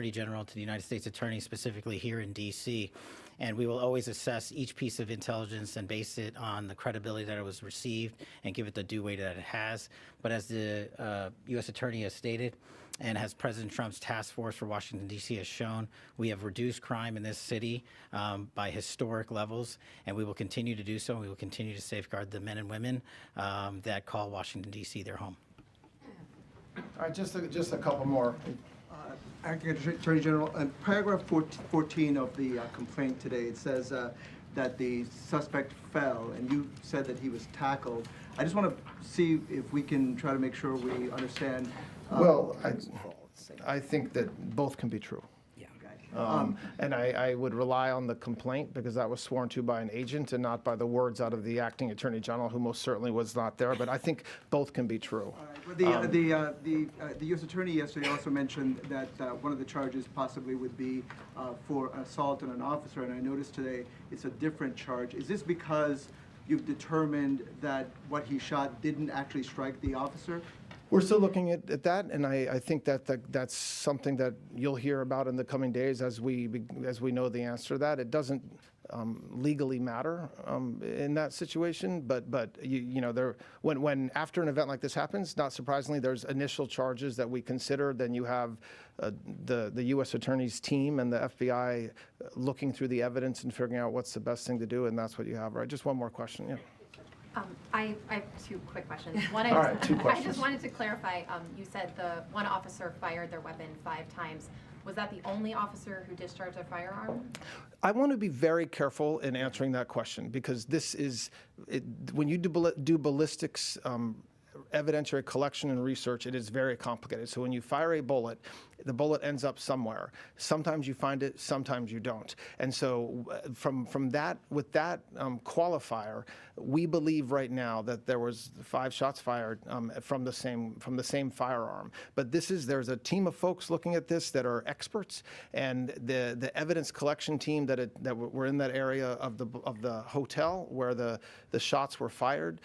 Attorney General, to the United States Attorney, specifically here in D.C. And we will always assess each piece of intelligence and base it on the credibility that it was received and give it the due weight that it has. But as the U.S. Attorney has stated, and as President Trump's task force for Washington, D.C. has shown, we have reduced crime in this city by historic levels, and we will continue to do so. We will continue to safeguard the men and women that call Washington, D.C. their home. All right, just a couple more. Acting Attorney General, in paragraph 14 of the complaint today, it says that the suspect fell, and you said that he was tackled. I just want to see if we can try to make sure we understand. Well, I think that both can be true. Okay. And I would rely on the complaint because that was sworn to by an agent and not by the words out of the acting attorney general, who most certainly was not there. But I think both can be true. All right. The U.S. attorney yesterday also mentioned that one of the charges possibly would be for assault on an officer, and I noticed today it's a different charge. Is this because you've determined that what he shot didn't actually strike the officer? We're still looking at that, and I think that's something that you'll hear about in the coming days as we know the answer to that. It doesn't legally matter in that situation, but you know, when after an event like this happens, not surprisingly, there's initial charges that we consider. Then you have the U.S. Attorney's team and the FBI looking through the evidence and figuring out what's the best thing to do, and that's what you have. Right? Just one more question. Yeah. I have two quick questions. One, All right, two I questions. just wanted to clarify, you said the one officer fired their weapon 5 times. Was that the only officer who discharged a firearm? I want to be very careful in answering that question because this is, when you do ballistics evidentiary collection and research, it is very complicated. So when you fire a bullet, the bullet ends up somewhere. Sometimes you find it, sometimes you don't. And so from that, with that qualifier, we believe right now that there was 5 shots fired from the same firearm. But there's a team of folks looking at this that are experts, and the evidence collection team that were in that area of the hotel where the shots were fired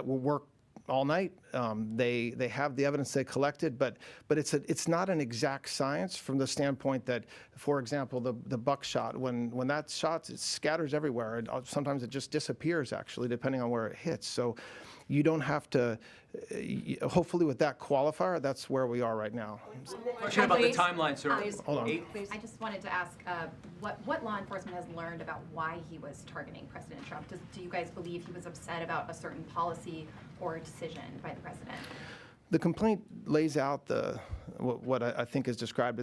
will work all night. They have the evidence they collected, but it's not an exact science from the standpoint that, for example, the buckshot, when that shot, it scatters everywhere. Sometimes it just disappears, actually, depending on where it hits. So you don't have to, hopefully with that qualifier, that's where we are right now. Question about the timeline, sir. Hold on. I just wanted to ask what law enforcement has learned about why he was targeting President Trump. Do you guys believe he was upset about a certain policy or a decision by the president? The complaint lays out what I think is described as